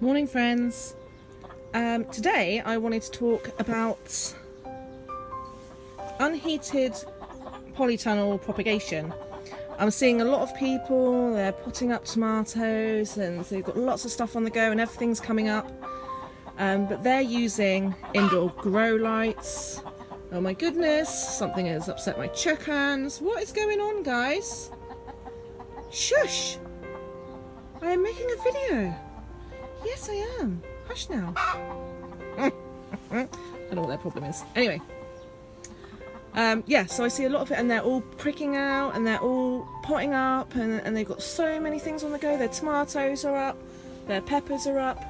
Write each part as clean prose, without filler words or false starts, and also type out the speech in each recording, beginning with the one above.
Morning friends. Today I wanted to talk about unheated polytunnel propagation. I'm seeing a lot of people, they're potting up tomatoes and they've got lots of stuff on the go and everything's coming up, but they're using indoor grow lights. Oh my goodness, something has upset my chickens. What is going on, guys? Shush! I am making a video. Yes, I am. Hush now. I don't know what their problem is. Anyway. Yeah, so I see a lot of it and they're all pricking out and they're all potting up and they've got so many things on the go. Their tomatoes are up, their peppers are up.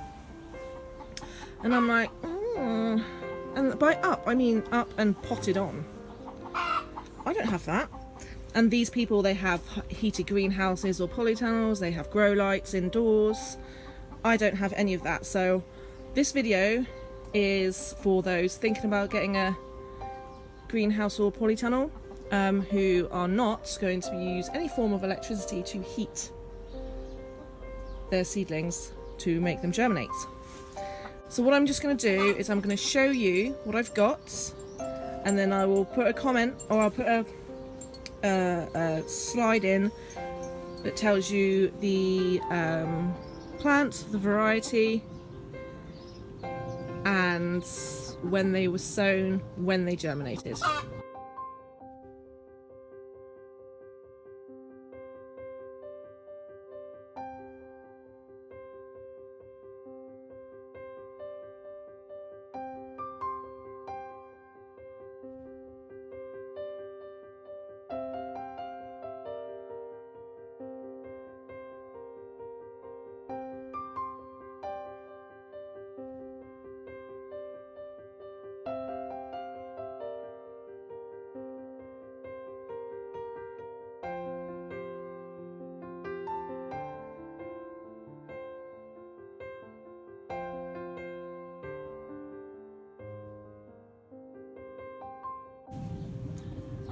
And I'm like, And by up, I mean up and potted on. I don't have that. And these people, they have heated greenhouses or polytunnels, they have grow lights indoors. I don't have any of that, so this video is for those thinking about getting a greenhouse or polytunnel who are not going to use any form of electricity to heat their seedlings to make them germinate. So what I'm just going to do is I'm going to show you what I've got, and then I will put a comment, or I'll put a slide in that tells you the plant, the variety, and when they were sown, when they germinated.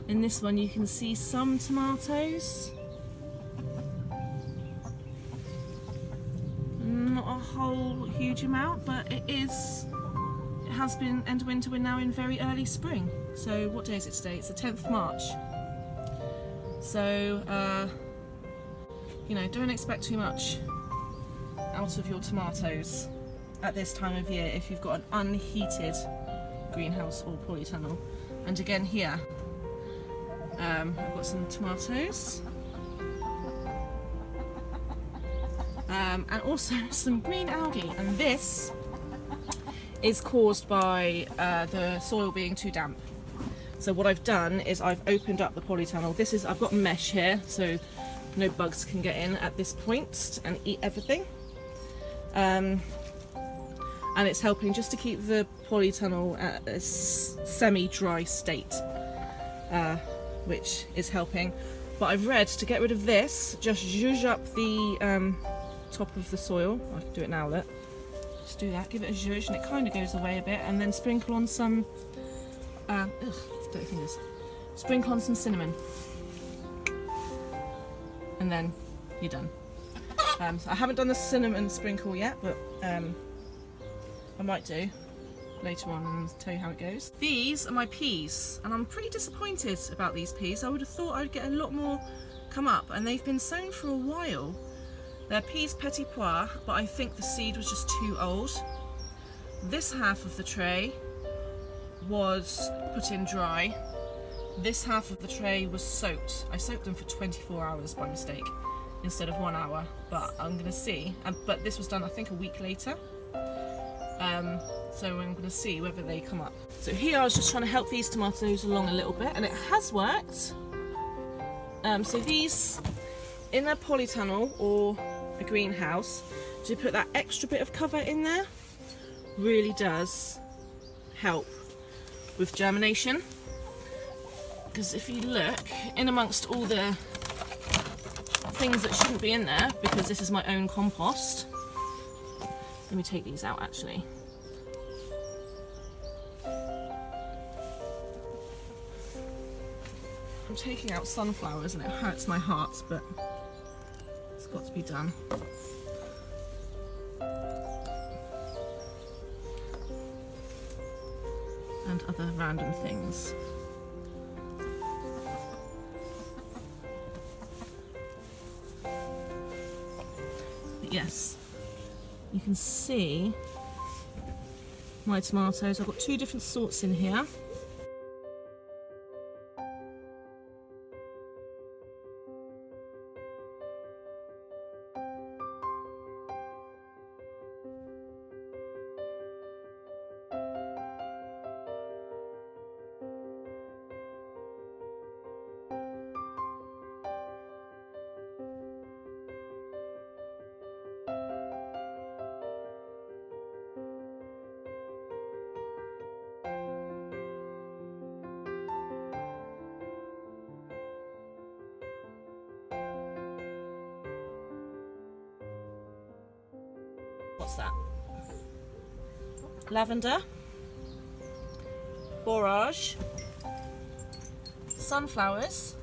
In this one you can see some tomatoes, not a whole huge amount, but it has been end of winter, we're now in very early spring. So what day is it today? It's the 10th of March. So you know, don't expect too much out of your tomatoes at this time of year if you've got an unheated greenhouse or polytunnel. And again here, I've got some tomatoes and also some green algae, and this is caused by the soil being too damp. So what I've done is I've opened up the polytunnel. I've got mesh here so no bugs can get in at this point and eat everything, and it's helping just to keep the polytunnel at a semi-dry state, which is helping. But I've read to get rid of this, just zhuzh up the top of the soil. I can do it now, look. Just do that, give it a zhuzh, and it kind of goes away a bit, and then sprinkle on some dirty fingers. Sprinkle on some cinnamon, and then you're done. So I haven't done the cinnamon sprinkle yet, but I might do later on and tell you how it goes. These are my peas, and I'm pretty disappointed about these peas. I would have thought I'd get a lot more come up, and they've been sown for a while. They're peas petit pois, but I think the seed was just too old. This half of the tray was put in dry. This half of the tray was soaked. I soaked them for 24 hours by mistake instead of 1 hour, but I'm gonna see. But this was done I think a week later. So I'm going to see whether they come up. So here I was just trying to help these tomatoes along a little bit, and it has worked. So these, in a polytunnel or a greenhouse, to put that extra bit of cover in there really does help with germination. Because if you look in amongst all the things that shouldn't be in there, because this is my own compost. Let me take these out actually. I'm taking out sunflowers and it hurts my heart, but it's got to be done. and other random things. But yes, you can see my tomatoes. I've got 2 different sorts in here. What's that? Lavender, borage, sunflowers,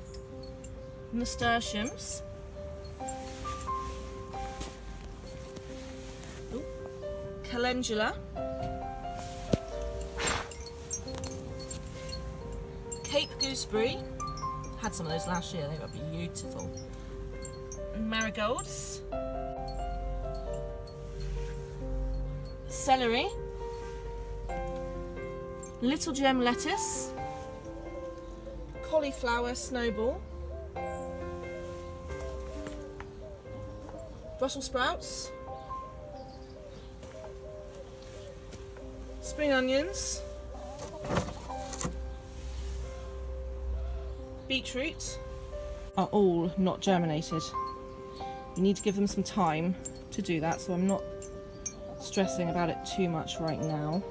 nasturtiums, calendula, Cape gooseberry. Had some of those last year, they were beautiful. Marigolds, celery, little gem lettuce, cauliflower snowball, Brussels sprouts, spring onions, beetroot are all not germinated. You need to give them some time to do that, so I'm not stressing about it too much right now.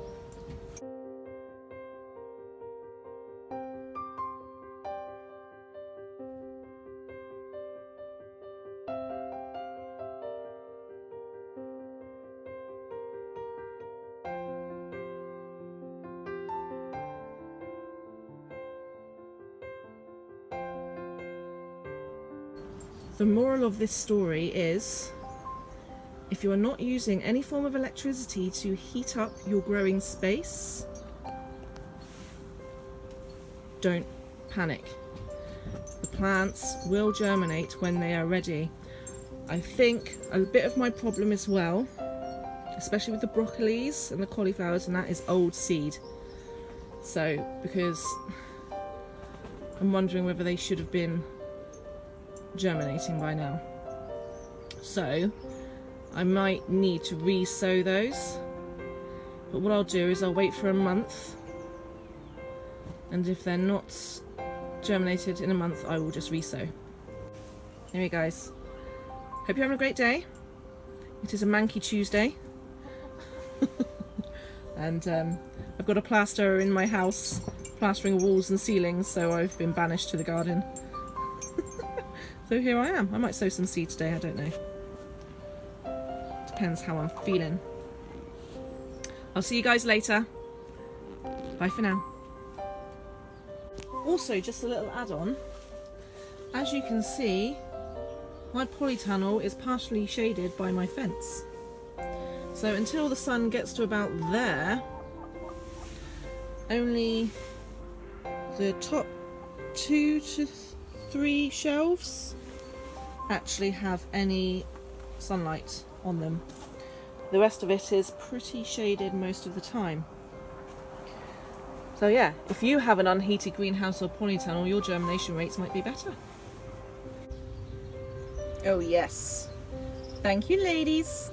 The moral of this story is, if you are not using any form of electricity to heat up your growing space, don't panic. The plants will germinate when they are ready. I think a bit of my problem as well, especially with the broccolis and the cauliflowers and that, is old seed. So, because I'm wondering whether they should have been germinating by now. So I might need to re-sow those, but what I'll do is I'll wait for a month, and if they're not germinated in a month, I will just re-sow. Anyway guys, hope you're having a great day. It is a manky Tuesday and I've got a plasterer in my house plastering walls and ceilings, so I've been banished to the garden. So here I am. I might sow some seed today, I don't know. Depends how I'm feeling. I'll see you guys later. Bye for now. Also, just a little add-on. As you can see, my polytunnel is partially shaded by my fence. So until the sun gets to about there, only the top 2 to 3 shelves actually have any sunlight on them. The rest of it is pretty shaded most of the time. So yeah, if you have an unheated greenhouse or polytunnel, your germination rates might be better. Oh yes. Thank you, ladies.